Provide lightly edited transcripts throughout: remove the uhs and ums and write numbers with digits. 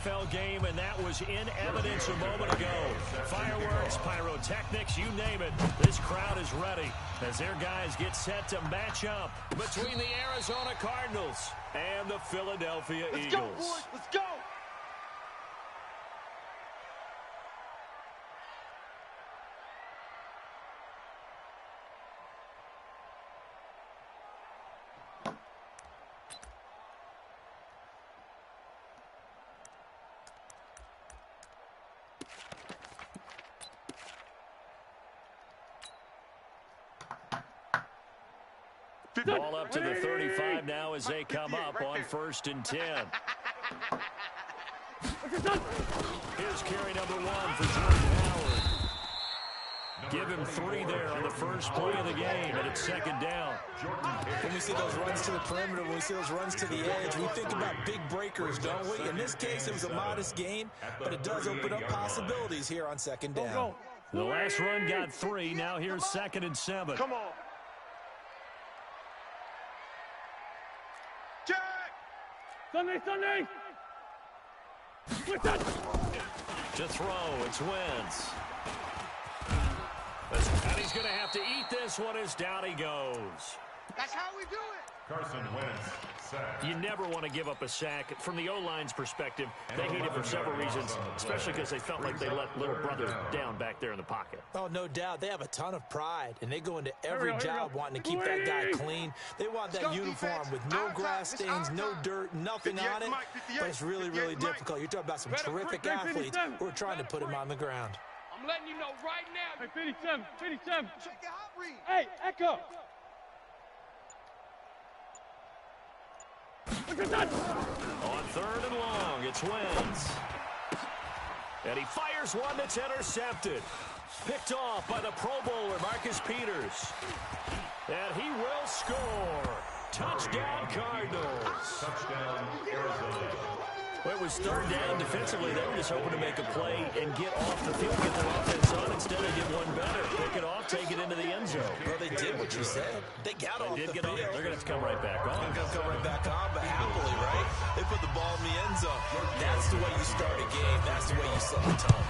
NFL game, and that was in evidence a moment ago. Fireworks, pyrotechnics, you name it. This crowd is ready as their guys get set to match up between the Arizona Cardinals and the Philadelphia Eagles. Let's go, boys. Let's go. Ball up to the 35 now as they come up on 1st and 10. Here's carry number 1 for Jordan Howard. Give him 3 there on the first play of the game, and it's 2nd down. When we see those runs to the perimeter, when we see those runs to the edge, we think about big breakers, don't we? In this case, it was a modest gain, but it does open up possibilities here on 2nd down. The last run got 3. Now here's 2nd and 7. Come on. Sunday. To throw, it's Wentz. And he's going to have to eat this one as down he goes. That's how we do it. Carson Wentz, sack. You never want to give up a sack. From the O-line's perspective, they hate it for several reasons, especially because they felt like they let little brother down back there in the pocket. Oh, no doubt. They have a ton of pride, and they go into every job wanting to keep that guy clean. They want that uniform with no grass stains, no dirt, nothing on it. But it's really, really difficult. You're talking about some terrific athletes who are trying to put him on the ground. I'm letting you know right now. Hey, 57. Check your hot read. Hey, Echo. On 3rd and long, it's Wentz. And he fires one that's intercepted. Picked off by the Pro Bowler, Marcus Peters. And he will score. Touchdown, Cardinals. Touchdown, Arizona. Well, it was 3rd down defensively. They were just hoping to make a play and get off the field, get their offense on. Instead, they did one better. Pick it off, take it into the end zone. Well, they did what you said. They got off the field. They're going to have to come right back on. They're going to come right back on, but happily, right? They put the ball in the end zone. That's the way you start a game. That's the way you set the tone.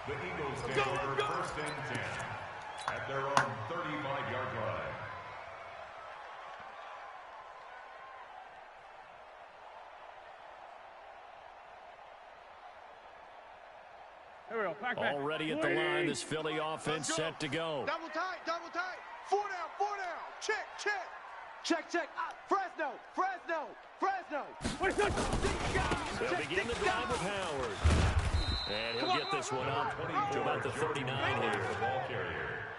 The Eagles take over 1st and 10 at their own 35-yard line. Already at the line, this Philly offense set to go. Double tight. 4 down. Check. Fresno. They'll begin the drive with Howard. And he'll get this one up to about the 39 here.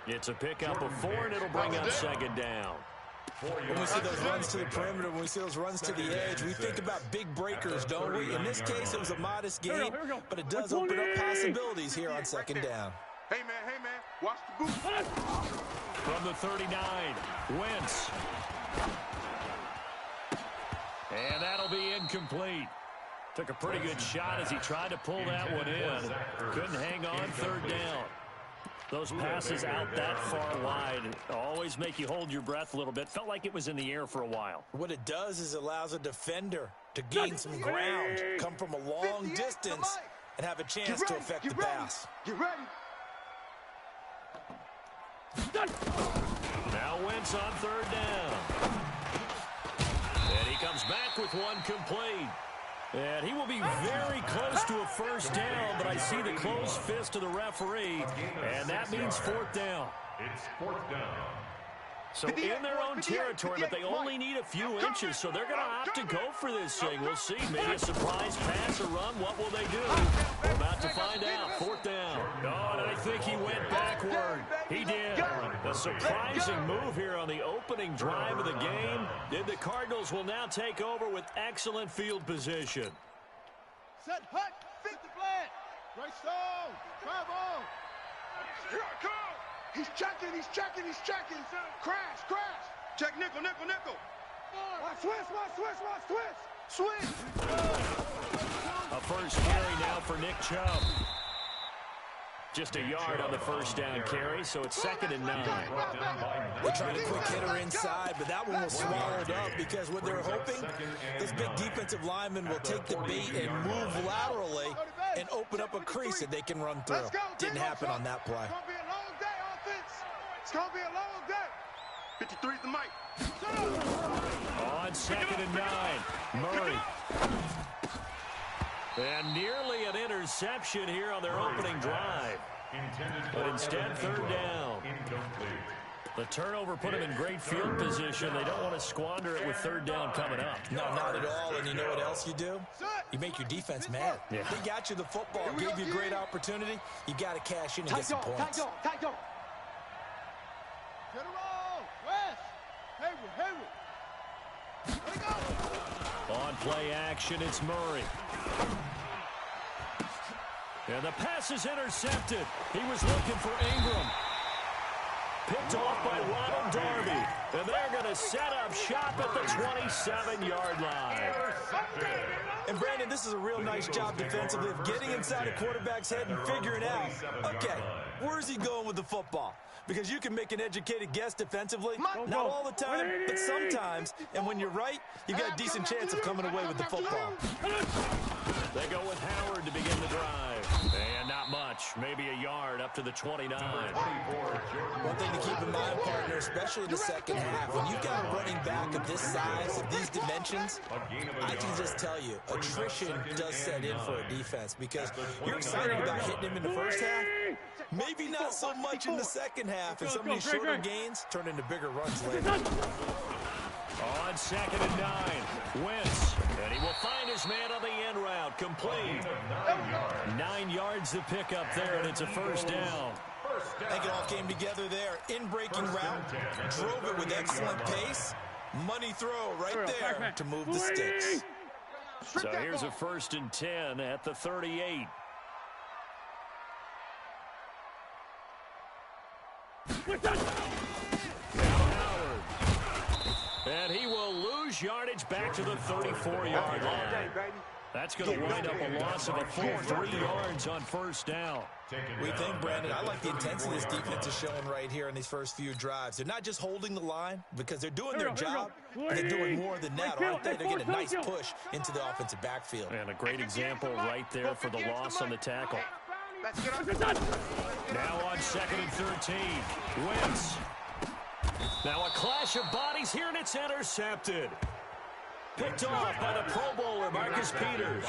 It's a pickup of 4, and it'll bring up 2nd down. When we see those runs to the perimeter, when we see those runs to the edge, we think about big breakers, don't we? In this case, it was a modest gain, but it does open up possibilities here on 2nd down. Hey, man. Watch the boot. From the 39, Wentz. And that'll be incomplete. Took a pretty good shot as he tried to pull that one in. Couldn't hang on 3rd down. Those passes out that far wide always make you hold your breath a little bit. Felt like it was in the air for a while. What it does is it allows a defender to gain some ground, come from a long distance, and have a chance to affect the pass. Get ready. Now Wentz on 3rd down. And he comes back with one complete. And he will be very close to a 1st down, but I see the closed fist of the referee, and that means 4th down. It's 4th down. So in their own territory, but they only need a few inches, so they're going to opt to go for this thing. We'll see. Maybe a surprise pass or run. What will they do? We're about to find out. 4th down. Oh, and I think he went backward. He did. A surprising move here on the opening drive of the game. And the Cardinals will now take over with excellent field position. Set, hut, fit the plan. Right stone. Travel. Here I come. He's checking. Crash. Check nickel. Switch. A first carry now for Nick Chubb. Just a yard on the first down carry, so it's 2nd and 9. They tried a quick hitter inside, but that one was swallowed up because what they're hoping, this big defensive lineman will take the bait and move laterally and open up a crease that they can run through. Didn't happen on that play. It's going to be a long day, offense. It's going to be a long day. 53's the mic. On 2nd and 9, Murray. And nearly an interception here on their opening drive. But instead, 3rd down. The turnover put them in great field position. They don't want to squander it with 3rd down coming up. No, not at all. And you know what else you do? You make your defense mad. Yeah. They got you the football, gave you a great opportunity. You got to cash in and get some points. Get it roll. West. Hayward. Let it go. On play action, it's Murray. And the pass is intercepted. He was looking for Ingram. Picked off by Ronald Darby. And they're going to set up shop at the 27-yard line. And, Brandon, this is a real nice job defensively of getting inside a quarterback's head and figuring out, okay, where's he going with the football? Because you can make an educated guess defensively. Not all the time, but sometimes. And when you're right, you got a decent chance of coming away with the football. They go with Howard to begin the drive. And not much. Maybe a yard up to the 29. One thing to keep in mind, partner, especially in the second half, when you've got a running back of this size, of these dimensions, I can just tell you, attrition does set in for a defense because you're excited about hitting him in the first half. Maybe not so much in the second half, and some of these shorter gains turn into bigger runs later. On 2nd and 9, Wentz, and he will find his man on the end route, complete. 9 yards to pick up there, and it's a 1st down. I think it all came together there. In-breaking route, drove it with excellent pace. Money throw right there to move the sticks. So here's a 1st and 10 at the 38. And he will lose yardage back to the 34-yard line. That's going to wind up a loss of a full 3 yards on 1st down. We think, Brandon, I like the intensity this defense is showing right here in these first few drives. They're not just holding the line because they're doing their job, but they're doing more than that, aren't they? They're getting a nice push into the offensive backfield. And a great example right there for the loss on the tackle. Now on 2nd and 13, Wentz. Now a clash of bodies here, and it's intercepted. Picked off by the Pro Bowler, Marcus Peters.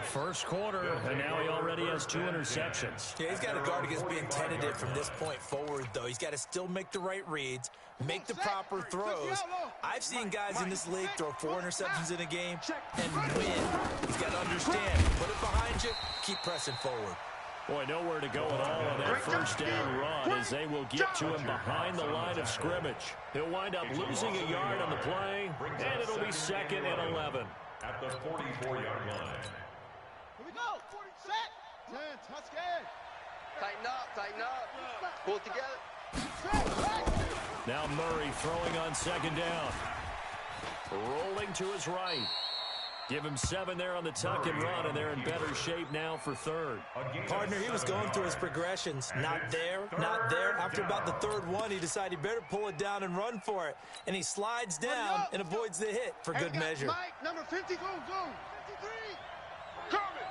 First quarter, and now he already has 2 interceptions. Yeah, he's got to guard against being tentative from this point forward, though. He's got to still make the right reads, make the proper throws. I've seen guys in this league throw 4 interceptions in a game and win. He's got to understand, put it behind you, keep pressing forward. Boy, nowhere to go at all on that 1st down run as they will get to him behind the line of scrimmage. He'll wind up losing a yard on the play, and it'll be 2nd and 11. At the 44-yard line. Here we go. Set. 10. Touchdown. Tighten up. Pull it together. Now Murray throwing on 2nd down. Rolling to his right. Give him 7 there on the tuck and run, and they're in better shape now for 3rd. Partner, he was going through his progressions. Not there, not there. After about the 3rd one, he decided he better pull it down and run for it. And he slides down and avoids the hit for good measure. Mike, number 50, go. 53. Coming.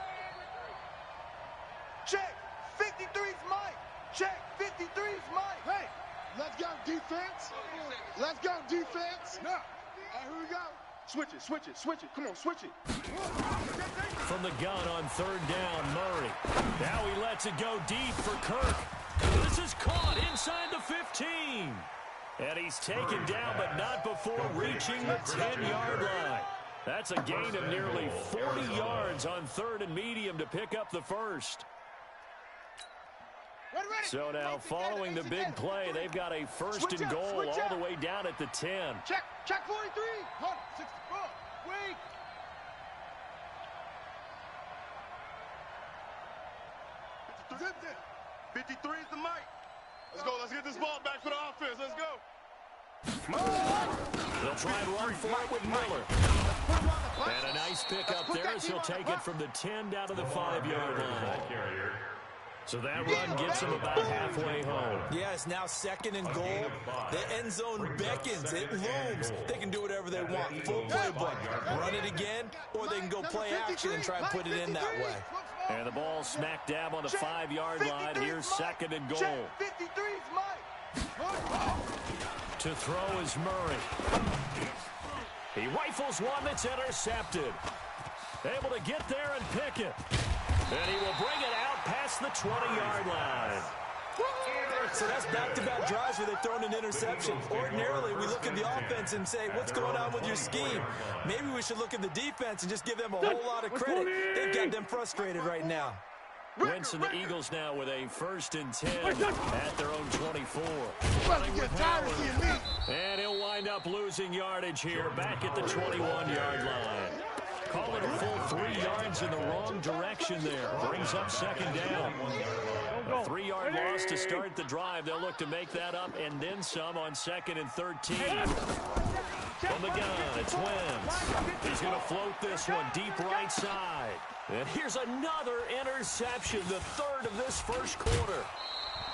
Check. 53's Mike. Check. 53's Mike. Hey, let's go defense. Let's go defense. Now, here we go. Switch it. Come on, switch it. From the gun on 3rd down, Murray. Now he lets it go deep for Kirk. This is caught inside the 15. And he's taken down, but not before reaching the 10-yard line. That's a gain of nearly 40 yards on 3rd and medium to pick up the 1st. So now, following the big play, they've got a 1st and goal all the way down at the 10. Check 43. 64. Wait. Zip. 53 is the mic. Let's get this ball back for the offense. Let's go. They'll try and run for it with Miller. And a nice pick up there as he'll take it from the 10 down to the 5-yard line. So that run gets him about halfway home. Yeah, it's now 2nd and goal. The end zone beckons. It looms. They can do whatever they want. Full playbook. Run it again, or they can go play action and try and put it in that way. And the ball smack dab on the 5-yard line. Here's 2nd and goal. To throw is Murray. He rifles one that's intercepted. Able to get there and pick it. And he will bring it out past the 20-yard line. So that's back-to-back drives where they've thrown an interception. Ordinarily, we look at the offense and say, what's going on with your scheme? Maybe we should look at the defense and just give them a whole lot of credit. They've got them frustrated right now. Wentz and the Eagles now with a 1st and 10 at their own 24. And he'll wind up losing yardage here back at the 21-yard line. Call it a full 3 yards in the wrong direction there. Brings up 2nd down. A 3-yard loss to start the drive. They'll look to make that up and then some on 2nd and 13. From the gun, it's Wentz. He's going to float this one deep right side. And here's another interception, the 3rd of this first quarter.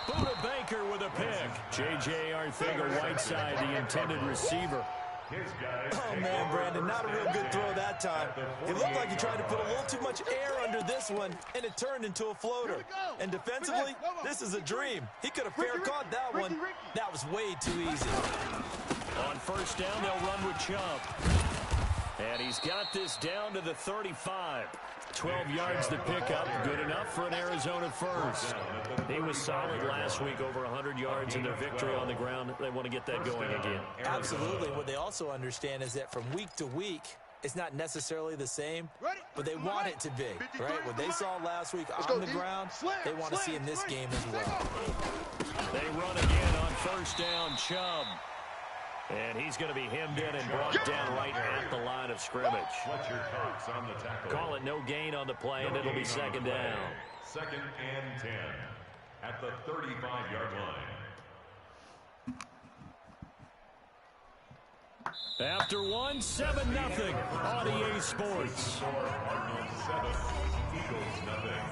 Buda Baker with a pick. J.J. Arthur-Whiteside, the intended receiver. Oh, man, Brandon, not a real good throw that time. It looked like he tried to put a little too much air under this one, and it turned into a floater. And defensively, this is a dream. He could have fair caught that one. That was way too easy. On 1st down, they'll run with Chubb. And he's got this down to the 35. 12 yards to pick up. Good enough for an Arizona first. He was solid last week, over 100 yards in their victory on the ground. They want to get that going again. Absolutely. What they also understand is that from week to week, it's not necessarily the same, but they want it to be, right? What they saw last week on the ground, they want to see in this game as well. They run again on 1st down, Chubb. And he's going to be hemmed in and brought down right at the line of scrimmage. What's your thoughts on the tackle? Call it no gain on the play, and it'll be 2nd down. 2nd and 10 at the 35-yard line. After one, 7-0 on EA Sports. Cardinals 7, Eagles nothing.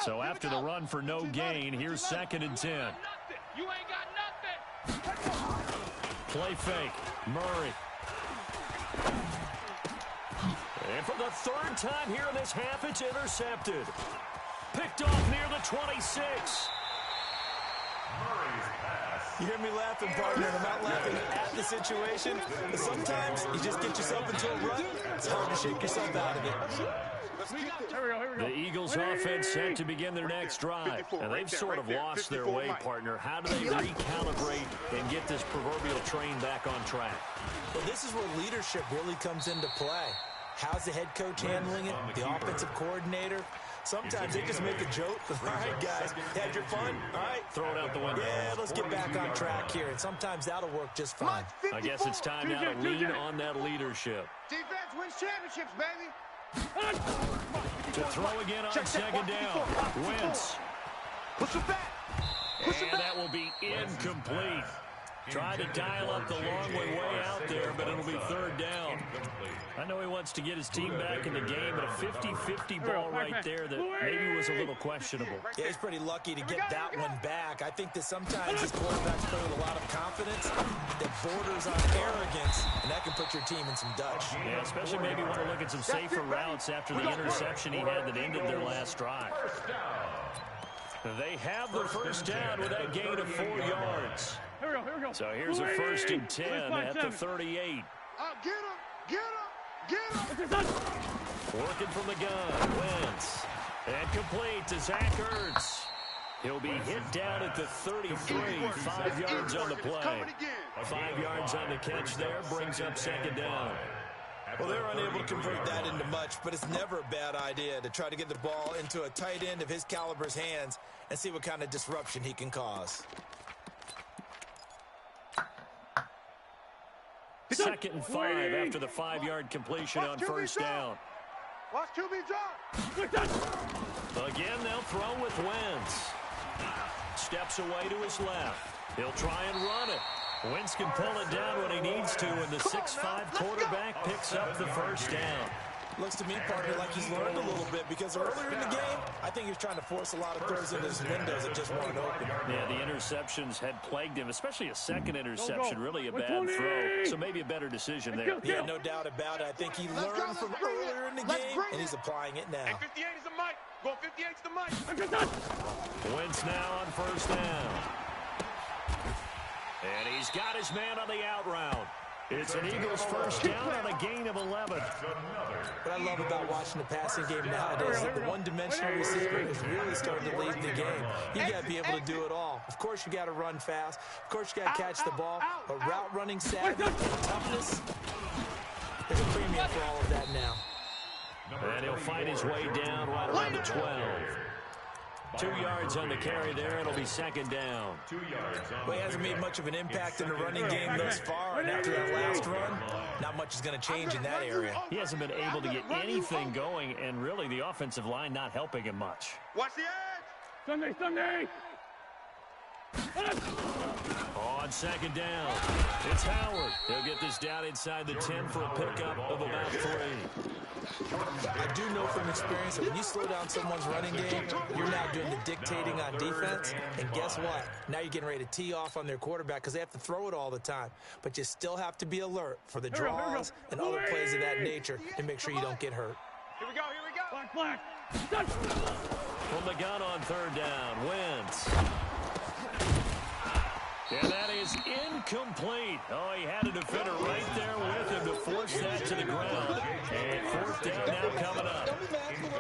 So after the run for no gain, here's 2nd and 10. You ain't got nothing. Play fake. Murray. And for the 3rd time here in this half, it's intercepted. Picked off near the 26. Murray's pass. You hear me laughing, partner, and I'm not laughing at the situation. But sometimes you just get yourself into a rut, it's hard to shake yourself out of it. The Eagles offense set to begin their next drive, and they've sort of lost their way, partner. How do they recalibrate and get this proverbial train back on track? Well, this is where leadership really comes into play. How's the head coach handling it? The offensive coordinator? Sometimes they just make a joke. All right, guys, had your fun? All right, Throw it out the window. yeah, let's get back on track here. And sometimes that'll work just fine. I guess it's time now to lean on that leadership. Defense wins championships, baby. To throw again on 2nd down. Wentz. Push it back. And that will be incomplete. Try to dial up the long way out there, but it'll be 3rd down. I know he wants to get his team back in the game, but a 50-50 ball right there that maybe was a little questionable. Yeah, he's pretty lucky to get that one back. I think that sometimes his quarterbacks play with a lot of confidence that borders on arrogance, and that can put your team in some Dutch. Yeah, especially maybe want to look at some safer routes after the interception he had that ended their last drive. They have the 1st down with that gain of 4 yards. Here we go. So here's a 1st and 10 at the 38. Get him. Working from the gun, Wentz. And complete to Zach Ertz. He'll be hit down at the 33, 5 yards on the play. 5 yards on the catch there, brings up 2nd down. Well, they're unable to convert that into much, but it's never a bad idea to try to get the ball into a tight end of his caliber's hands and see what kind of disruption he can cause. 2nd and 5 after the 5-yard completion on 1st down. Watch QB drop. Again, they'll throw with Wentz. Steps away to his left. He'll try and run it. Wentz can pull it down when he needs to, and the 6'5" quarterback picks up the first down. Looks to me, partner, like he's learned a little bit, because earlier in the game, I think he was trying to force a lot of throws into his windows that just weren't open. Yeah, the interceptions had plagued him, especially a second interception, really a bad throw. So maybe a better decision there. Yeah, no doubt about it. I think he learned from earlier in the game, and he's applying it now. 58 is the mic. Go 58's the mic. Wentz now on first down. And he's got his man on the out route. It's an Eagles first down on a gain of 11. What I love about watching the passing game nowadays is that the one-dimensional receiver is really starting to lead the game. You got to be able to do it all. Of course, you got to run fast. Of course, you got to catch the ball. But route running savvy and toughness, there's a premium for all of that now. And he'll fight his way down right around the 12. 2 yards on the carry there. It'll be second down. 2 yards on. Well, he hasn't made much of an impact in the running game thus far, and after that last run, not much is going to change in that area. He hasn't been able to get anything going, and really the offensive line not helping him much. Watch the edge. Sunday. On second down, it's Howard. He'll get this down inside the 10 for a pickup of about 3. I do know from experience that when you slow down someone's running game, you're now doing the dictating on defense. And guess what? Now you're getting ready to tee off on their quarterback because they have to throw it all the time. But you still have to be alert for the draws and other plays of that nature to make sure you don't get hurt. Here we go. Black. From the gun on third down, Wentz. And that is incomplete. Oh, he had a defender right there with him to force that to the ground. And fourth down now coming up.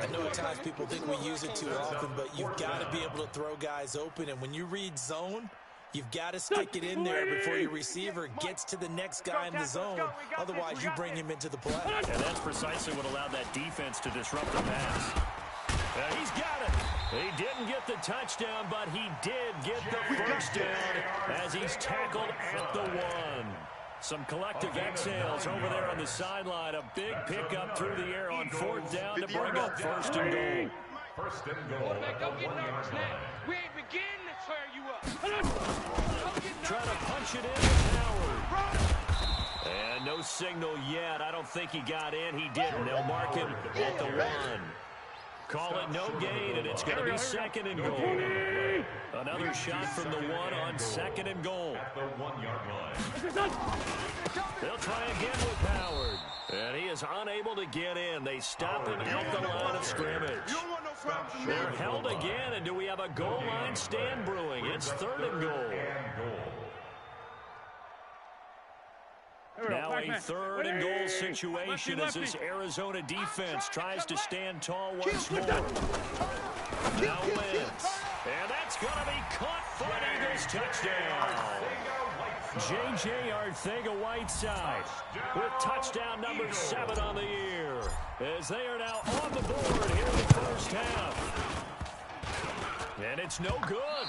I know at times people think we use it too often, but you've got to be able to throw guys open. And when you read zone, you've got to stick it in there before your receiver gets to the next guy in the zone. Otherwise, you bring him into the play. And that's precisely what allowed that defense to disrupt the pass. He's got it. He didn't get the touchdown, but he did get the first down as he's tackled at the 1. Some collective exhales over there on the sideline. A big pickup through the air on fourth down to bring up first and goal. First and goal. Don't get nervous now. We ain't beginning to tear you up. Trying to punch it in with Howard. And no signal yet. I don't think he got in. He didn't. They'll mark him at the 1. Call it no gain, and it's going to be second and goal. Another shot from the 1 on second and goal. At the 1 yard line. They'll try again with Howard. And he is unable to get in. They stop him at the line of scrimmage. They're held again, and do we have a goal line stand brewing? It's third and goal. Now a third and goal situation as this Arizona defense tries to stand tall once more. Now Wentz. And that's going to be caught for an Eagles touchdown. J.J. Arcega-Whiteside with touchdown number 7 on the year as they are now on the board here in the first half. And it's no good.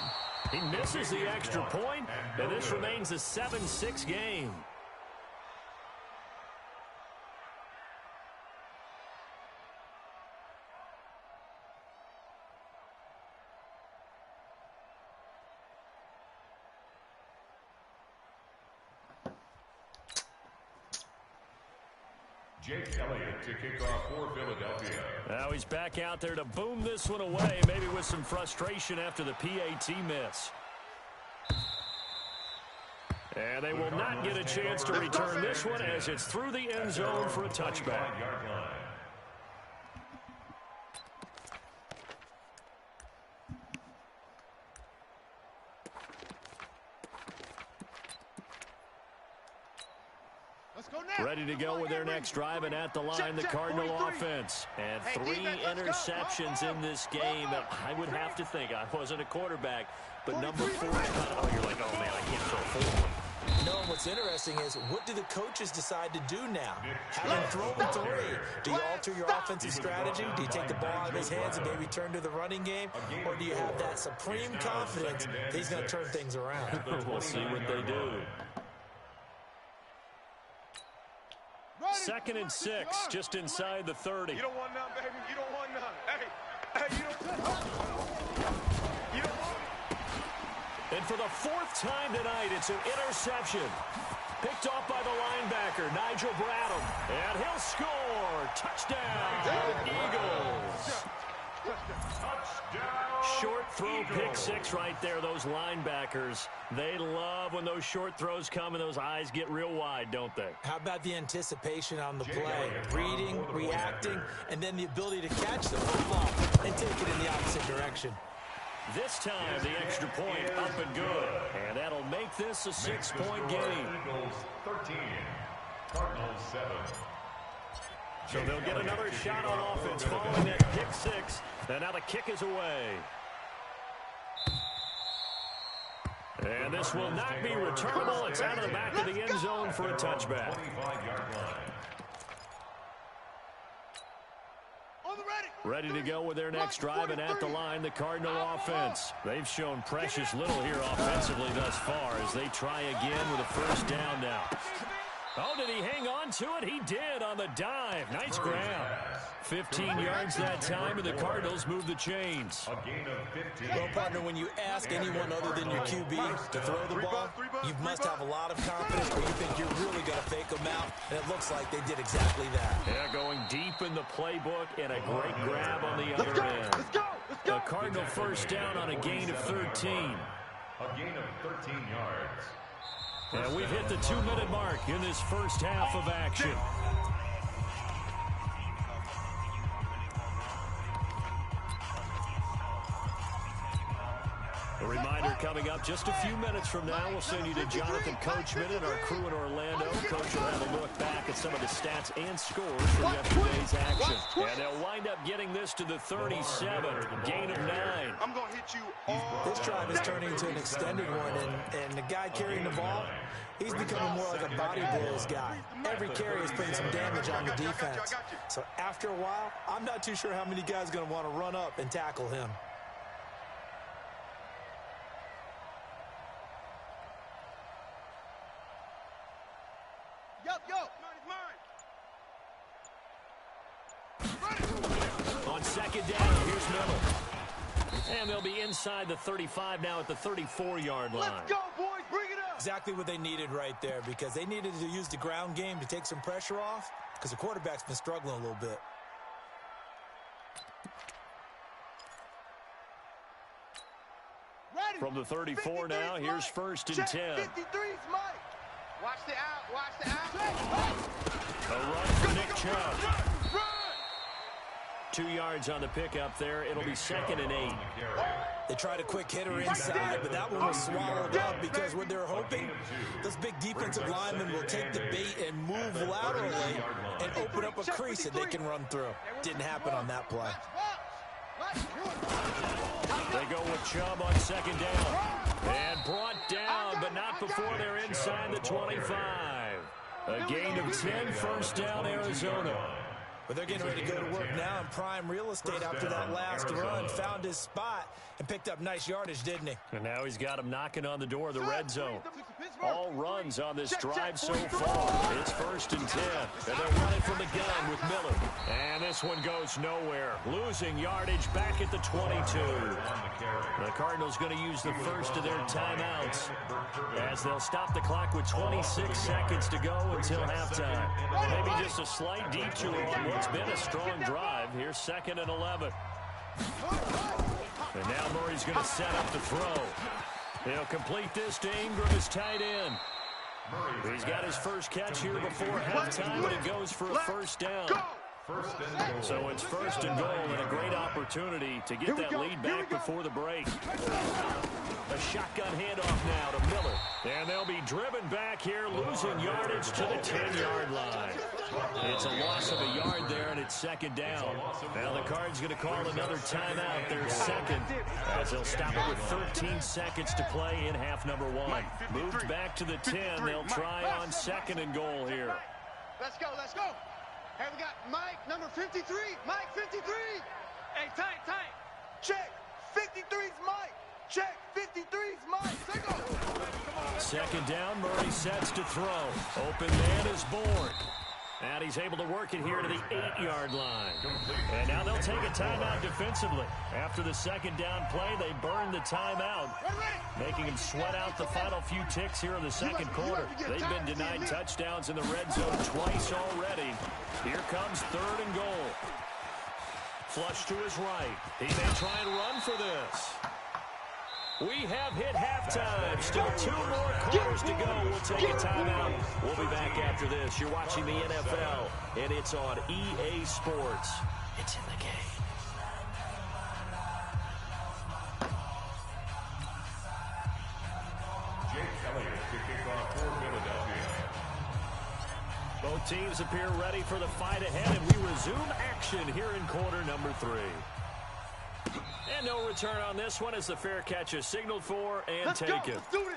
He misses the extra point, and this remains a 7-6 game. Jake Elliott to kick off for Philadelphia. Now he's back out there to boom this one away, maybe with some frustration after the PAT miss. And they will not get a chance to return this one as it's through the end zone for a touchback. Ready to go with their next drive, and at the line, the Cardinal offense. And 3 interceptions in this game. I would have to think, I wasn't a quarterback, but number 4 is kind of, oh, you're like, oh, man, I can't throw 4. No, what's interesting is, what do the coaches decide to do now? Having thrown 3, do you alter your offensive strategy? Do you take the ball out of his hands and maybe turn to the running game? Or do you have that supreme confidence that he's going to turn things around? We'll see what they do. 2nd and 6, just inside the 30. You don't want none, baby. You don't want none. Hey, you don't want And for the 4th time tonight, it's an interception. Picked off by the linebacker, Nigel Bradham. And he'll score. Touchdown, Eagles. Short throw, pick 6 right there, those linebackers. They love when those short throws come and those eyes get real wide, don't they? How about the anticipation on the play? Reading, reacting, and then the ability to catch the football and take it in the opposite direction. This time, the extra point up and good. And that'll make this a 6-point game. Eagles 13, Cardinals 7. So they'll get another shot on offense following that pick 6. And now the kick is away. And this will not be returnable. It's out of the back of the end zone for a touchback. 25-yard line. Ready to go with their next drive, and at the line, the Cardinal offense. They've shown precious little here offensively thus far as they try again with a first down now. Oh, did he hang on to it? He did on the dive. Nice grab. 15 yards that time, and the Cardinals move the chains. A gain of 15. Well, partner, when you ask anyone other than your QB to throw the ball, you must have a lot of confidence or you think you're really going to fake them out, and it looks like they did exactly that. Yeah, going deep in the playbook and a great grab on the other end. A Cardinal first down on a gain of 13. A gain of 13 yards. And we've hit the 2-minute mark in this first half of action. A reminder coming up just a few minutes from now, we'll send you to Jonathan Coachman and our crew in Orlando. Coach will have a look back at some of the stats and scores from yesterday's action. And they'll wind up getting this to the 37, gain of 9. I'm going to hit you all. This drive is turning into an extended one, and the guy carrying the ball, he's becoming more like a body blows guy. Every carry is putting some damage on the defense. So after a while, I'm not too sure how many guys are going to want to run up and tackle him. On second down, here's Miller. And they'll be inside the 35 now at the 34-yard line. Let's go, boys. Bring it up. Exactly what they needed right there, because they needed to use the ground game to take some pressure off, because the quarterback's been struggling a little bit. Ready. From the 34 now, here's first and 10. 53's Mike. Watch the out. Watch the out. A run for Nick Chubb. 2 yards on the pickup there. It'll be 2nd and 8. They tried a quick hitter inside, but that one was swallowed up because what they're hoping, those big defensive linemen will take the bait and move laterally and open up a crease that they can run through. Didn't happen on that play. They go with Chubb on second down. And brought down, but not before they're inside the 25. A gain of 10, first down, Arizona. But they're getting ready to go to work now in prime real estate after that last run. Found his spot and picked up nice yardage, didn't he? And now he's got him knocking on the door of the red zone. All runs on this drive so far. It's first and 10. And they're running from the gun with Miller. And this one goes nowhere. Losing yardage back at the 22. The Cardinals going to use the first of their timeouts as they'll stop the clock with 26 seconds to go until halftime. Maybe just a slight detour on what's been a strong drive. Here's 2nd and 11. And now Murray's going to set up the throw. He'll complete this to Ingram, his tight end. He's got his first catch here before halftime, but it goes for a first down. So it's first and goal, and a great opportunity to get that lead back before the break. A shotgun handoff now to Miller. And they'll be driven back here, losing yardage to the 10-yard line. It's a loss of a yard there, and it's second down. Now the Cards going to call another timeout, their second, as they'll stop it with 13 seconds to play in half number 1. Moved back to the 10. They'll try on second and goal here. Let's go. Let's go. Hey, we got Mike, number 53. Mike, 53. Hey, tight. Check. 53's Mike. Check. 53's Mike. Take off. Second down, Murray sets to throw. Open man is Bourne. And he's able to work it here to the 8-yard line. And now they'll take a timeout defensively. After the second down play, they burn the timeout, making them sweat out the final few ticks here in the second quarter. They've been denied touchdowns in the red zone twice already. Here comes 3rd and goal. Flush to his right. He may try and run for this. We have hit halftime. Still 2 more quarters to go. We'll take a timeout. We'll be back after this. You're watching the NFL, and it's on EA Sports. It's in the game. Jake Elliott to kick off for Philadelphia. Both teams appear ready for the fight ahead, and we resume action here in quarter number 3. And no return on this one as the fair catch is signaled for and taken. Let's do this.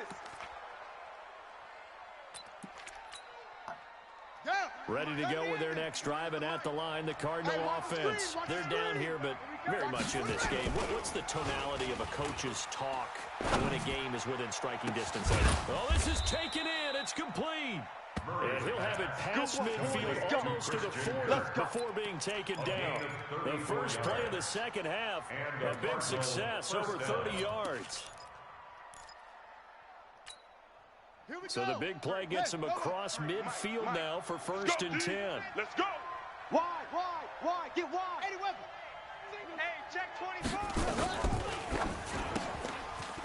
Ready to go with their next drive, and at the line, the Cardinal offense. They're down here, but very much in this game. What's the tonality of a coach's talk when a game is within striking distance? Oh, this is taken in. It's complete. And he'll have it past midfield almost to the 40 before being taken down. The first play of the second half, a big success, over 30 yards. So the big play gets him across midfield now for 1st and 10. Let's go. Wide, get wide. Eddie Weber. Hey, check 24.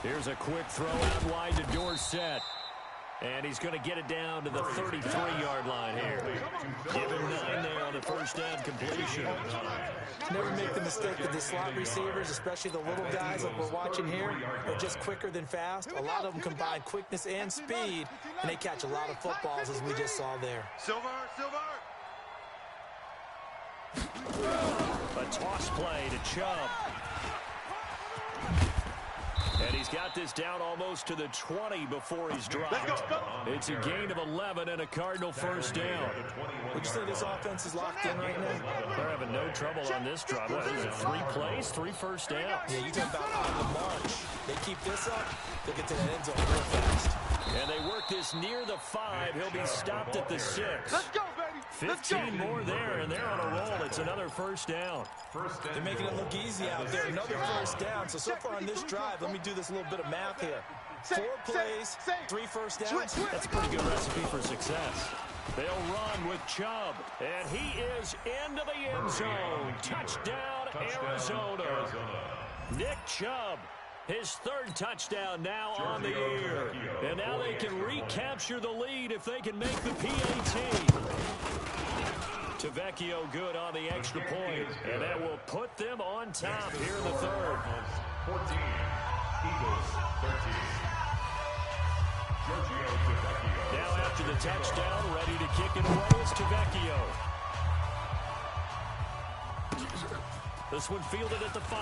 Here's a quick throw out wide to Dorsett. And he's going to get it down to the 33-yard line here. Give him 9 there on the first down completion. Never make the mistake with the slot receivers, especially the little guys like we're watching here. They're just quicker than fast. A lot of them combine quickness and speed, and they catch a lot of footballs, as we just saw there. Silver. A toss play to Chubb. And he's got this down almost to the 20 before he's dropped. It's a gain of 11 and a Cardinal first down. Would you say this offense is locked in right now? They're having no trouble on this drive. What is it, 3 plays, 3 first downs? Yeah, you talk about on the march. They keep this up, they'll get to that end zone real fast. And they work this near the 5. He'll be stopped at the 6. Let's go, baby. 15 more there, and they're on a roll. It's another first down. They're making it look easy out there. Another first down. So far on this drive, let me do this little bit of math here. 4 plays, 3 first downs. That's a pretty good recipe for success. They'll run with Chubb, and he is into the end zone. Touchdown, Arizona. Nick Chubb, his 3rd touchdown now on the year. And now they can recapture the lead if they can make the PAT. Tavecchio good on the extra point, and that will put them on top here in the 3rd. 14, Eagles 13. Now after the touchdown, ready to kick it away is Tavecchio. This one fielded at the 5.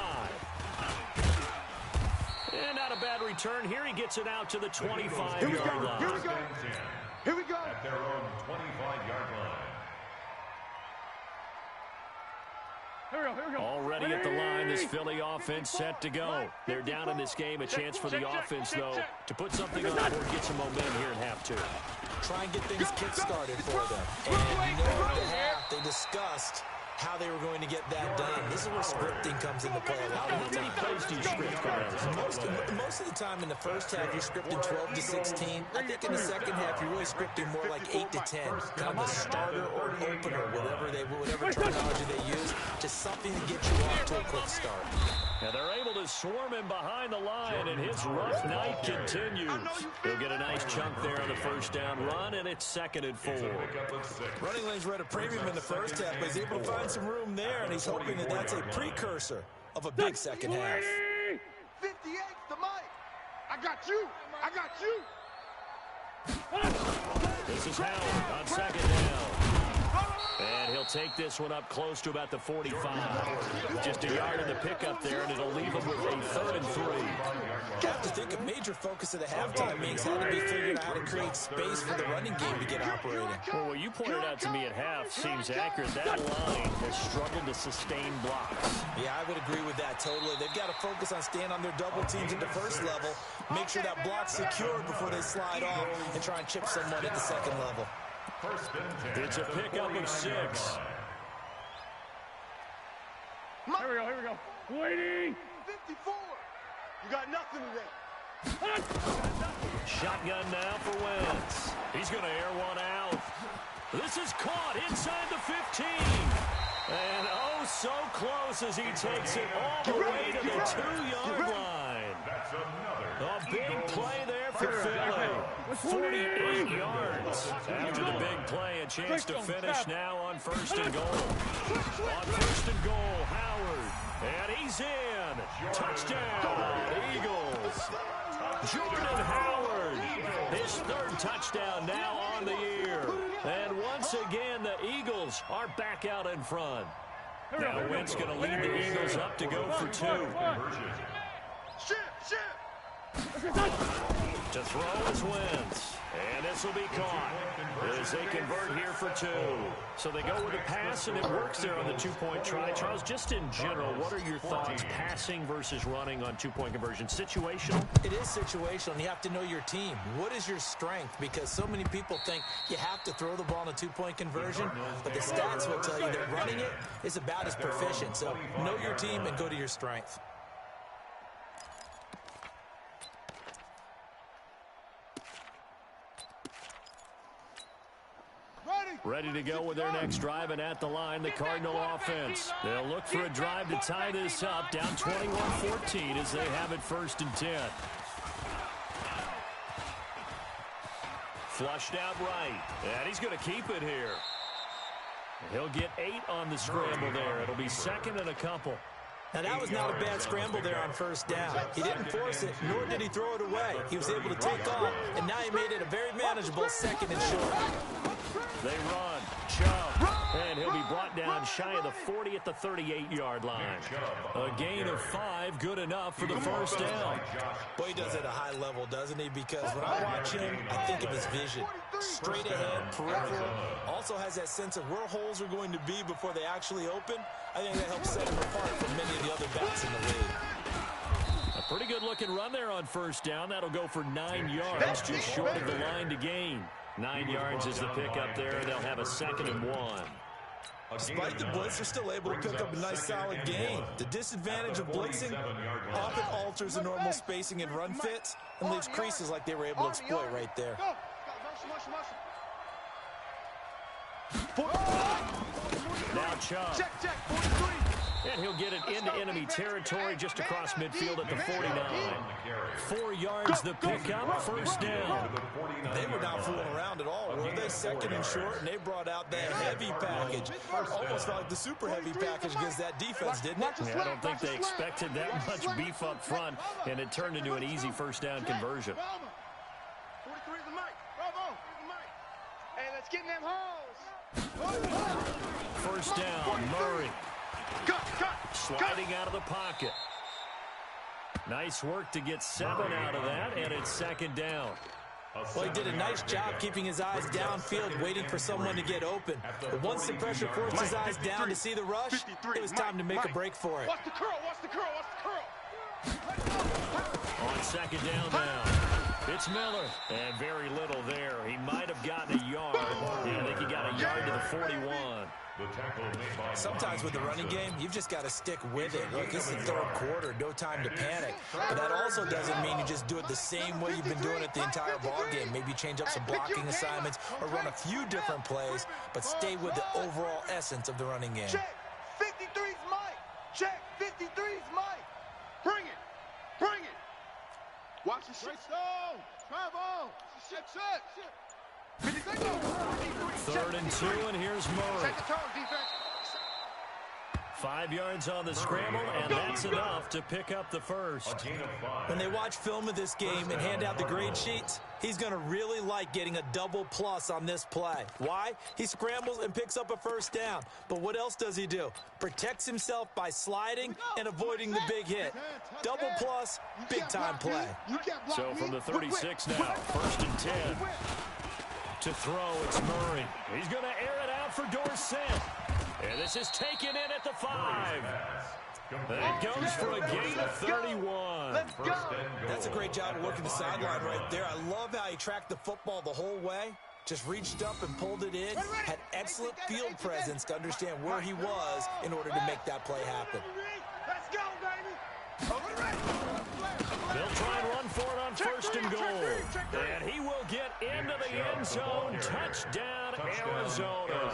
And not a bad return here. He gets it out to the 25-yard line. Here we go. At their own 25-yard line. Already at the line, this Philly offense set to go. They're down in this game. A chance for the offense, though, to put something on the board, get some momentum here in half 2. Try and get things kick-started for them. And you know, at the half, they discussed how they were going to get that done. This is where scripting comes into play a lot of the time. How many plays do you script? Most of the time in the first half, you're scripting 12 to 16. I think in the second half, you're really scripting more like 8 to 10. Kind of a starter or an opener, whatever terminology they use. Just something to get you off to a quick start. Now they're able to swarm him behind the line, and his rough night continues. He'll get a nice chunk there on the first down run, and it's 2nd and 4. Running lanes were at a premium in the first half, but he's able to find some room there, and he's hoping that that's a precursor of a big second half. 58 to Mike. I got you. This is Howard on 2nd down. And he'll take this one up close to about the 45. Just a yard in the pickup there, and it'll leave him with a 3rd and 3. You have to think a major focus of the halftime means had to be figuring out how to create space for the running game to get operating. Well, what you pointed out to me at half seems accurate. That line has struggled to sustain blocks. Yeah, I would agree with that totally. They've got to focus on staying on their double teams at the first level, make sure that block's secured before they slide off, and try and chip someone at the second level. First and 10. It's a pickup of 6. Here we go. Waiting. 54. You got nothing today. Shotgun now for Wentz. He's going to air one out. This is caught inside the 15. And oh, so close as he takes it all the way to the 2-yard line. That's another. A big play there for Philly. 48 yards. After the big play, a chance to finish now on 1st and goal. On 1st and goal, Howard. And he's in. Touchdown, Eagles. Jordan Howard. His 3rd touchdown now on the year. And once again, the Eagles are back out in front. Now Wentz going to lead the Eagles up to go for 2. To throw is Wentz. And this will be caught as they convert here for 2. So they go with a pass, and it works there on the 2-point try. Charles, just in general, what are your thoughts passing versus running on 2-point conversion? Situational? It is situational, and you have to know your team. What is your strength? Because so many people think you have to throw the ball in a 2-point conversion, but the stats will tell you that running it is about as proficient. So know your team and go to your strength. Ready to go with their next drive, and at the line, the Cardinal offense. They'll look for a drive to tie this up, down 21-14 as they have it 1st and 10. Flushed out right, and he's going to keep it here. He'll get 8 on the scramble there. It'll be 2nd and a couple. Now, that was not a bad scramble there on 1st down. He didn't force it, nor did he throw it away. He was able to take off, and now he made it a very manageable 2nd and short. They run. Chubb. And he'll be brought down shy of the 40 at the 38-yard line. A gain of 5, good enough for the 1st down. Boy, he does it at a high level, doesn't he? Because when I watch him, I think of his vision. Straight ahead, peripheral. Also has that sense of where holes are going to be before they actually open. I think that helps set him apart from many of the other backs in the league. A pretty good-looking run there on 1st down. That'll go for 9 yards, just short of the line to gain. 9 yards is the pickup there. They'll have a 2nd and 1. Despite the blitz, they're still able to pick up a nice solid gain. The disadvantage of blitzing often alters the normal spacing and run fits and leaves creases like they were able to exploit right there. Now Chubb. And he'll get it into enemy territory just across midfield at the 49. 4 yards the pickup, 1st down. They were not fooling around at all, were they? 2nd and short, and they brought out that heavy package. Almost felt like the super heavy package against that defense, didn't it? Yeah, I don't think they expected that much beef up front, and it turned into an easy 1st down conversion. 43 is the mic. Bravo. Hey, let's get in them holes. 1st down, Murray. Sliding out of the pocket. Nice work to get 7 out of that, and it's 2nd down. Well, he did a nice job keeping his eyes downfield, waiting for someone to get open. But once the pressure forced his eyes down to see the rush, it was time to make a break for it. Watch the curl. On 2nd down now. It's Miller. And very little there. He might have gotten a yard. Yeah, I think he got a yard to the 41. Sometimes with the running game, you've just got to stick with it. Look, this is the 3rd quarter, no time to panic. But that also doesn't mean you just do it the same way you've been doing it the entire ball game. Maybe change up some blocking assignments or run a few different plays, but stay with the overall essence of the running game. Check. 53's Mike. Check. 53's Mike. Bring it. Watch the shit. Travel. Shit. 3rd and 2, and here's Murray. 5 yards on the scramble, and that's enough to pick up the 1st. When they watch film of this game and hand out the grade sheets, he's going to really like getting a double plus on this play. Why? He scrambles and picks up a 1st down. But what else does he do? Protects himself by sliding and avoiding the big hit. Double plus, big-time play. So from the 36 now, 1st and 10. To throw, it's Murray. He's going to air it out for Dorsett. And this is taken in at the 5. That goes for a gain of 31. Let's go. That's a great job of working the sideline right there. I love how he tracked the football the whole way. Just reached up and pulled it in. Had excellent field presence to understand where he was in order to make that play happen. Let's go, baby. They'll try and run for it on first and goal. And he will get into the end zone. Touchdown, Arizona.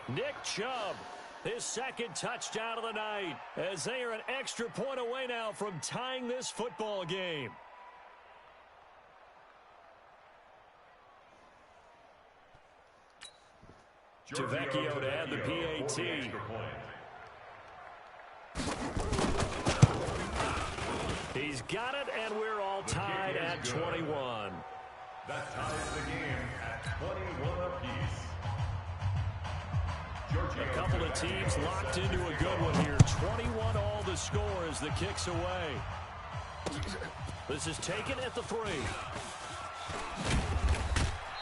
Nick Chubb, his second touchdown of the night, as they are an extra point away now from tying this football game. Tavecchio to add the PAT. He's got it, and we're all tied at 21. That ties the game at 21 apiece. A couple of teams locked into a good one here. 21 all the score as the kick's away. This is taken at the 3.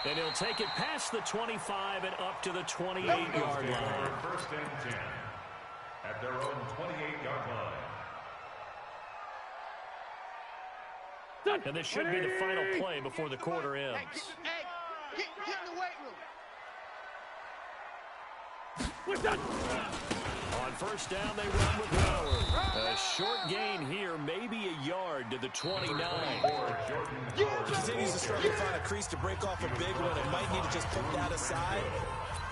And he'll take it past the 25 and up to the 28-yard line. First and 10 at their own 28-yard line. And this should be the final play before the quarter ends. Hey, get in the weight room. On first down, they run with Howard. A short gain here, maybe a yard to the 29. He continues to struggle to find a crease to break off a big one and might need to just put that aside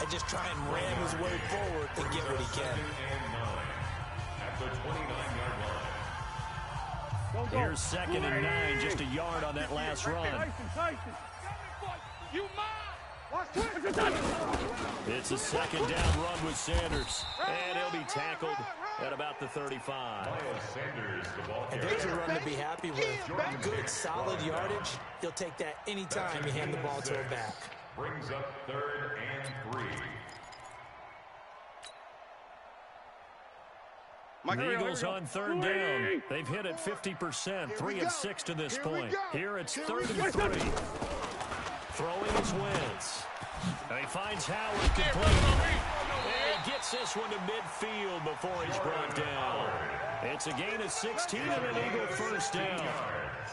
and just try and ram his way forward and get what he can. At the 29-yard line. Here's second and 9, just a yard on that last run. You mine! It's a second down run with Sanders, and he'll be tackled at about the 35. And there's a run to be happy with. Good, solid yardage. He'll take that anytime you hand the ball to him back. Brings up 3rd and 3. The Eagles on third down. They've hit it 50%, 3 of 6 to this point. Here it's 3rd and 3. Throwing his Wentz. And he finds Howard complete. And he gets this one to midfield before he's brought down. It's a gain of 16 and an Eagle first down.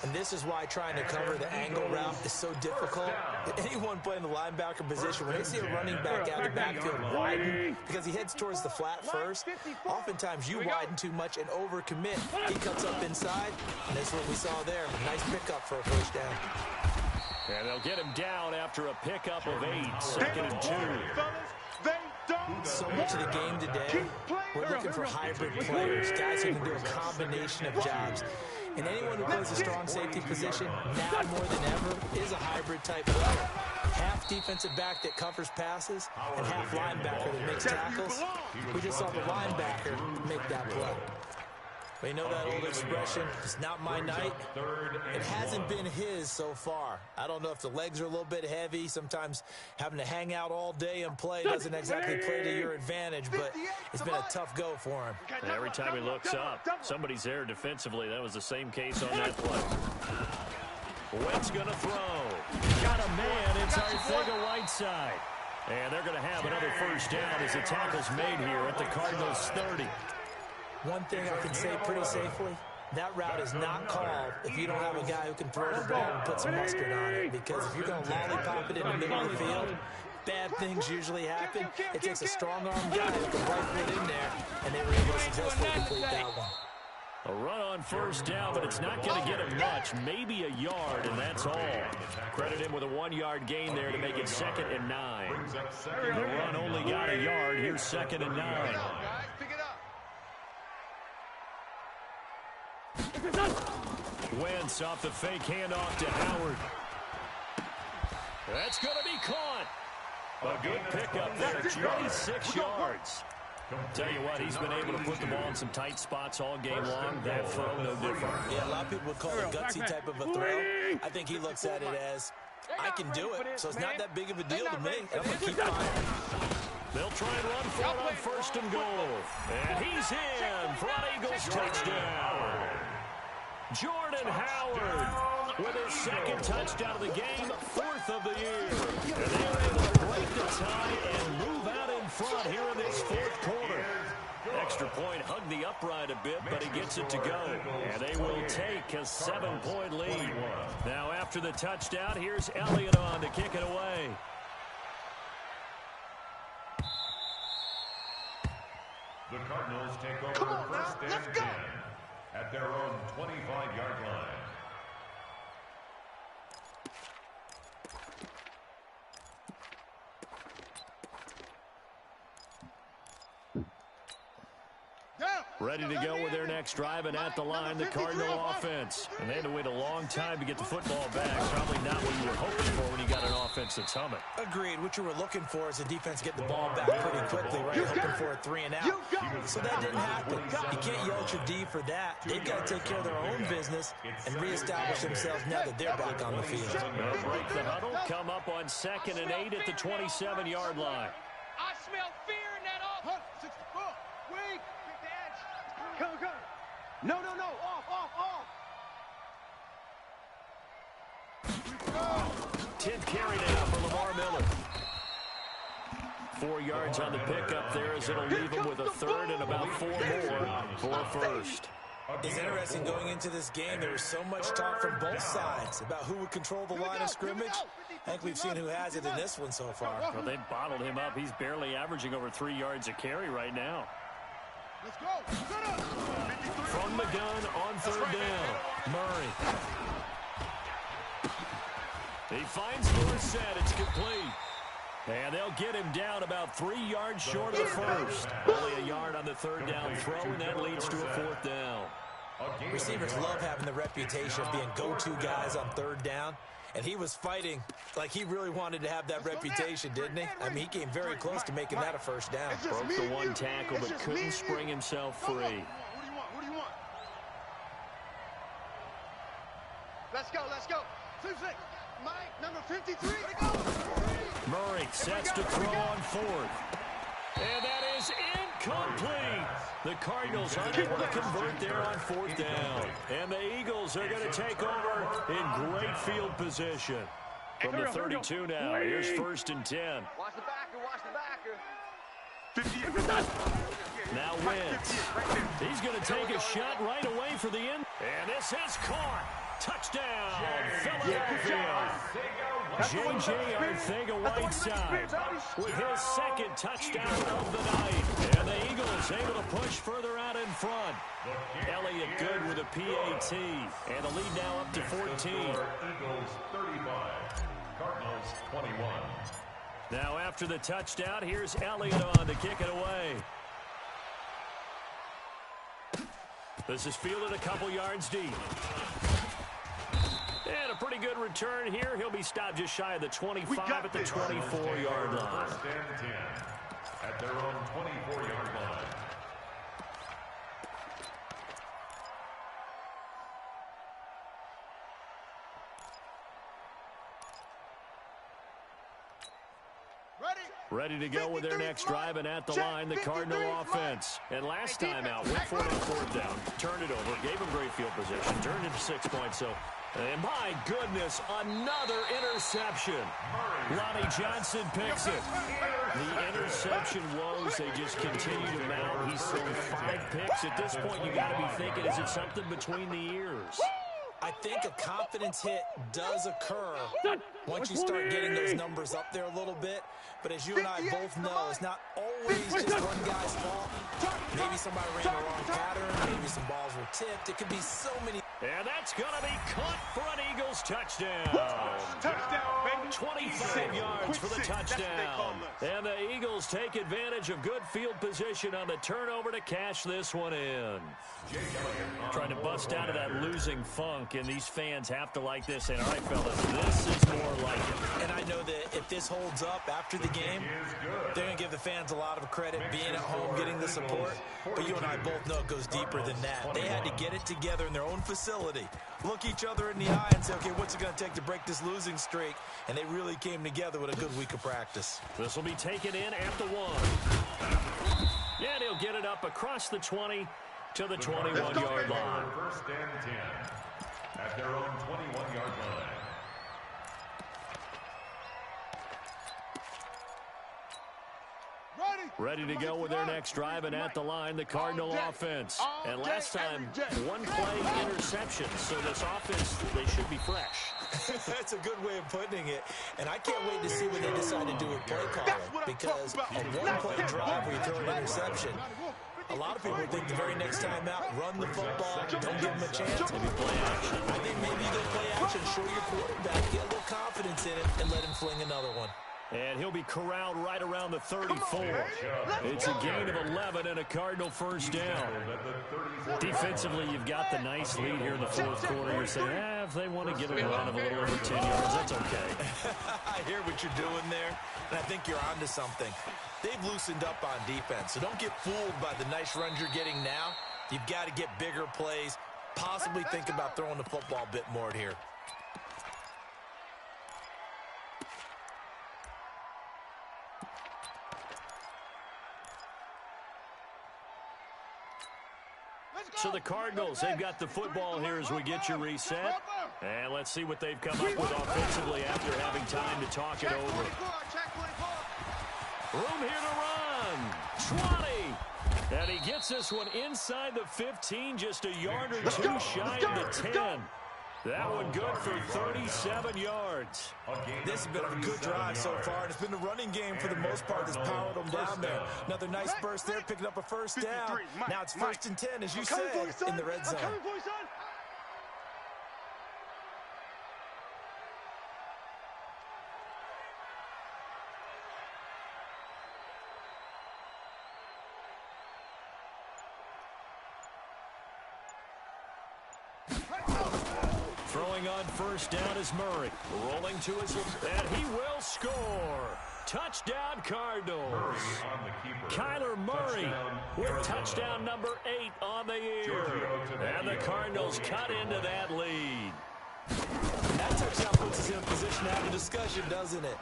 And this is why trying to cover the angle route is so difficult. Anyone playing the linebacker position, when they see a running back out of the backfield widen, because he heads towards the flat first, oftentimes you widen too much and overcommit. He cuts up inside, and that's what we saw there. Nice pickup for a first down. And they'll get him down after a pickup of 8, 2nd and 2. So much of the game today, we're looking for hybrid players, guys who can do a combination of jobs. And anyone who plays a strong safety position, now more than ever, is a hybrid type player. Half defensive back that covers passes, and half linebacker that makes tackles. We just saw the linebacker make that play. But you know that old expression, it's not my night. It hasn't been his so far. I don't know if the legs are a little bit heavy. Sometimes having to hang out all day and play doesn't exactly play to your advantage, but it's been a tough go for him. And every time he looks up, somebody's there defensively. That was the same case on that play. Wentz going to throw. Got a man inside Arcega-Whiteside. And they're going to have another first down as the tackle's made here at the Cardinals' 30. One thing I can say pretty safely, that route is not called if you don't have a guy who can throw the ball and put some mustard on it. Because if you're going to lollipop it in the middle of the field, bad things usually happen. It takes a strong-arm guy who can rifle it in there, and they were able to successfully complete that one. A run on first down, but it's not going to get him much. Maybe a yard, and that's all. Credit him with a 1-yard gain there to make it 2nd and 9. The run only got a yard. Here's 2nd and 9. Wentz off the fake handoff to Howard. That's going to be caught. A good pickup there, 26 yards. Tell you what, he's been able to put the ball in some tight spots all game long. That throw, no different. Yeah, a lot of people would call it a gutsy type of a throw. I think he looks at it as, I can do it, so it's not that big of a deal to me. I'm going to keep firing. They'll try and run for it on first and goal. And he's in for an Eagles touchdown. Jordan Howard with his 2nd touchdown of the game, 4th of the year. And they're able to break the tie and move out in front here in this 4th quarter. Extra point hugged the upright a bit, but he gets it to go. And they will take a 7-point lead. Now after the touchdown, here's Elliott on to kick it away. The Cardinals take over first and 10 at their own 25-yard line. Ready to go with their next drive, and at the line, the Cardinal offense. And they had to wait a long time to get the football back. Probably not what you were hoping for when you got an offense that's humming. Agreed. What you were looking for is the defense get the ball back pretty quickly, right? Hoping for a 3 and out. So that didn't happen. You can't yell at your D for that. They've got to take care of their own business and reestablish themselves now that they're back on the field. They'll break the huddle, come up on 2nd and 8 at the 27-yard line. I smell fear in that offense. 64. Wait. Come. No. Off. 10th carry now for Lamar Miller. 4 yards on the pickup there as it'll leave him with a 3rd and about 4 more for a first. It's interesting going into this game. There was so much talk from both sides about who would control the line of scrimmage. I think we've seen who has it in this one so far. Well, they've bottled him up. He's barely averaging over 3 yards a carry right now. Let's go. From the gun on 3rd down. Murray. He finds Dorsett. It's complete. And they'll get him down about 3 yards short of the first. Only a yard on the 3rd down throw, and that leads to a 4th down. Receivers love having the reputation of being go-to guys on 3rd down. And he was fighting like he really wanted to have that reputation, didn't he? I mean, he came very close to making that a first down. Broke the 1 tackle, but couldn't spring himself free. What do you want? Let's go. 2-6. Mike, number 53. Murray sets to throw on 4th. And that is incomplete. The Cardinals unable to convert there on 4th down. And the Eagles are going to take over in great field position. From the 32 now, here's 1st and 10. Watch the backer. Now Wentz. He's going to take a shot right away for the end. And this is caught. Touchdown, Philadelphia. J.J. Arcega-Whiteside with his 2nd touchdown of the night. And the Eagles able to push further out in front. Elliott good with a PAT. And the lead now up to 14. Eagles 35, Cardinals 21. Now after the touchdown, here's Elliott on to kick it away. This is fielded a couple yards deep. And a pretty good return here. He'll be stopped just shy of the 25 at the 24-yard line. 1st and 10 at their own 24-yard line. Ready to go with their next drive, and at the line, the Cardinal offense. And last time out, went for it on 4th down, turned it over, gave him great field position, turned into 6 points. So, and my goodness, another interception. Lonnie Johnson picks it. The interception woes, they just continue to mount. He's thrown 5 picks. At this point, you got to be thinking, is it something between the ears? I think a confidence hit does occur once you start getting those numbers up there a little bit. But as you and I both know, it's not always just one guy's fault. Maybe somebody ran the wrong pattern. Maybe some balls were tipped. It could be so many. And that's going to be caught for an Eagles touchdown. Touchdown, baby. 25 yards for the touchdown. And the Eagles take advantage of good field position on the turnover to cash this one in. Trying to bust out of that losing funk, and these fans have to like this. And all right, fellas, this is more like it. And I know that if this holds up after the game, they're going to give the fans a lot of credit being at home, getting the support. But you and I both know it goes deeper than that. They had to get it together in their own facility, look each other in the eye and say, okay, what's it going to take to break this losing streak? And they really came together with a good week of practice. This will be taken in at the 1. And he'll get it up across the 20 to the 21-yard line. 1st and 10 at their own 21-yard line. Ready to go with their next drive, and at the line, the Cardinal offense. And last time, 1 play interception. So this offense, they should be fresh. That's a good way of putting it. And I can't wait to see what they decide to do with play calling. Because a 1-play drive where you throw an interception, A lot of people think the very next time out, run the football, don't give them a chance. Maybe play action. I think maybe you go play action, show your quarterback, get a little confidence in it, and let him fling another one. And he'll be corralled right around the 34. It's a gain of 11 and a Cardinal first down. Defensively, you've got the nice lead here in the fourth quarter. You're saying, if they want to get a run of a little over 10 yards, that's okay. I hear what you're doing there, and I think you're onto something. They've loosened up on defense, so don't get fooled by the nice runs you're getting now. You've got to get bigger plays, possibly think about throwing the football a bit more here. So the Cardinals, they've got the football here as we get you reset. And let's see what they've come up with offensively after having time to talk it over. Room here to run. 20. And he gets this one inside the 15, just a yard or two shy of the 10. That one good for 37 yards. This has been a good drive so far, and it's been the running game for the most part that's powered them down there. Another nice burst there, picking up a first down. Now it's 1st and 10, as you said, in the red zone. Throwing on first down is Murray. Rolling to his left, and he will score. Touchdown, Cardinals. Kyler Murray with touchdown number 8 on the year. And the Cardinals cut into that lead. That touchdown puts us in a position to have a discussion, doesn't it?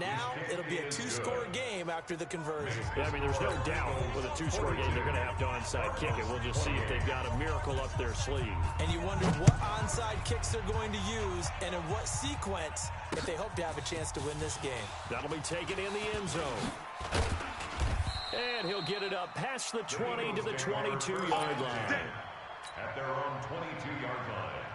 Now it'll be a 2-score game after the conversion. Yeah, I mean, there's no doubt with a 2-score game they're going to have to onside kick it. We'll just see if they've got a miracle up their sleeve. And you wonder what onside kicks they're going to use and in what sequence if they hope to have a chance to win this game. That'll be taken in the end zone. And he'll get it up past the 20 to the 22-yard line. At their own 22-yard line.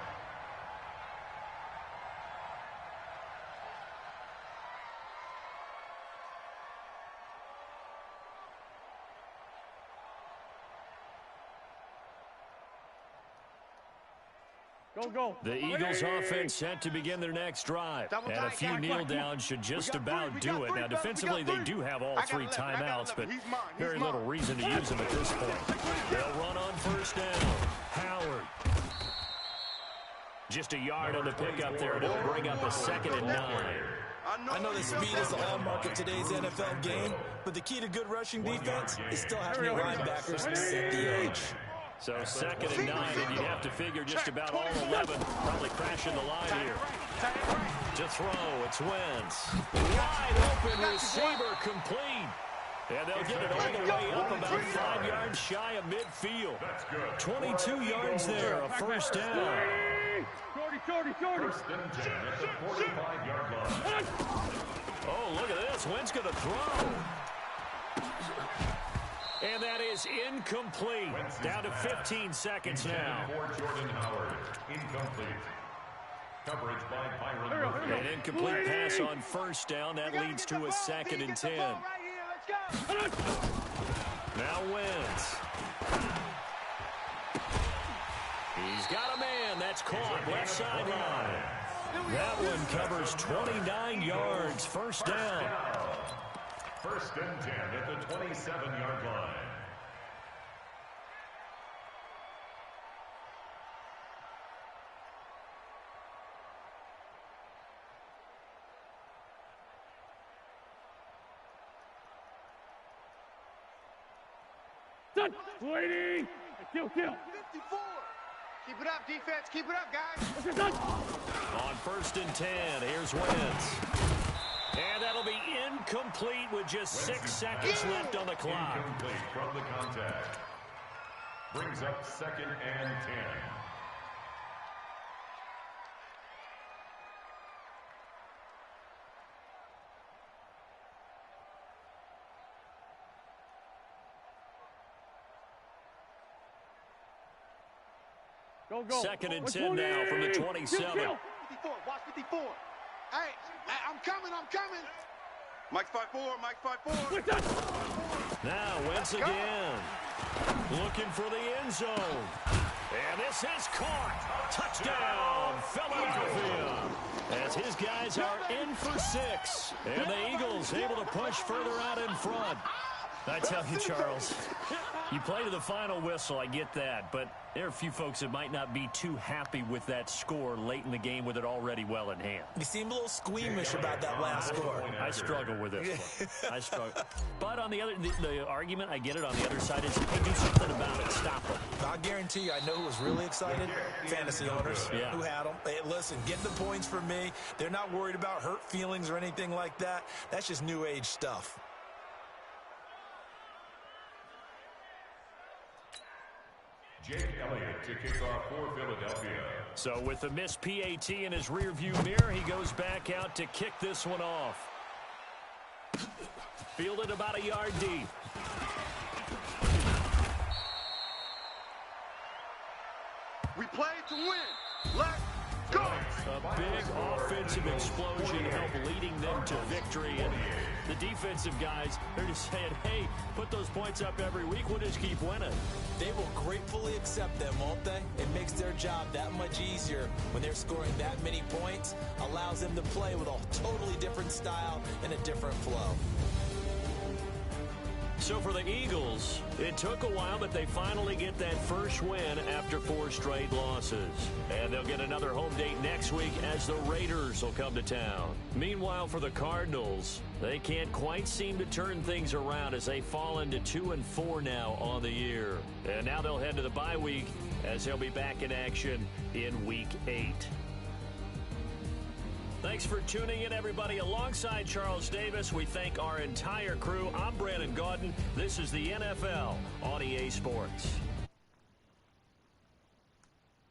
Go. The Eagles offense set to begin their next drive. And a few kneel downs should just about do it. Now, defensively, they do have all 3 timeouts, but very little reason to use them at this point. They'll run on first down. Howard. Just a yard on the pickup there, and it'll bring up a 2nd and 9. I know that speed is the hallmark of today's NFL game, but the key to good rushing defense is still having your linebackers set the edge. So 2nd and 9, and you'd have to figure just about all 11 probably crashing the line here. To throw, it's Wentz. Wide open receiver complete. And they'll get it all the way up about 5 yards shy of midfield. 22 yards there, a first down. 1st and 10 at the 45-yard line. Oh, look at this. Wentz going to throw. And that is incomplete. Down to 15 seconds now. For Jordan Howard, incomplete. Coverage by Byron. An incomplete pass on first down. That leads to a 2nd and 10. Now Wentz. He's got a man. That's caught. Left sideline. That one covers 29 yards. First down. 1st and 10 at the 27-yard line. Waiting. Kill. 54. Keep it up, defense. Keep it up, guys. On 1st and 10, here's Wentz. And that'll be incomplete with just 6 seconds left on the clock. Incomplete from the contact. Brings up 2nd and 10. Go. 2nd and 10 now from the 27. 54. Watch 54. Hey, I'm coming. Mike's 5-4. Now Wentz again. Looking for the end zone. And this is caught. Touchdown, Philadelphia. As his guys are in for 6. And the Eagles able to push further out in front. I tell you, Charles, you play to the final whistle, I get that. But there are a few folks that might not be too happy with that score late in the game with it already well in hand. You seem a little squeamish about that last score. I struggle with this one. I struggle. But on the argument, I get it on the other side is, hey, do something about it. Stop them. I'll guarantee you, I know who was really excited. Fantasy owners who had them. Hey, listen, get the points for me. They're not worried about hurt feelings or anything like that. That's just new age stuff. Jake Elliott to kick off for Philadelphia. So with the missed PAT in his rearview mirror, he goes back out to kick this one off. Fielded about a yard deep. We played to win. Let's go. A big offensive explosion helped leading them to victory. And the defensive guys, they're just saying, hey, put those points up every week. We'll just keep winning. They will gratefully accept them, won't they? It makes their job that much easier when they're scoring that many points. Allows them to play with a totally different style and a different flow. So for the Eagles, it took a while, but they finally get that first win after 4 straight losses. And they'll get another home date next week as the Raiders will come to town. Meanwhile, for the Cardinals, they can't quite seem to turn things around as they fall into 2-4 now on the year. And now they'll head to the bye week as they'll be back in action in Week 8. Thanks for tuning in, everybody. Alongside Charles Davis, we thank our entire crew. I'm Brandon Gaudin. This is the NFL on EA Sports.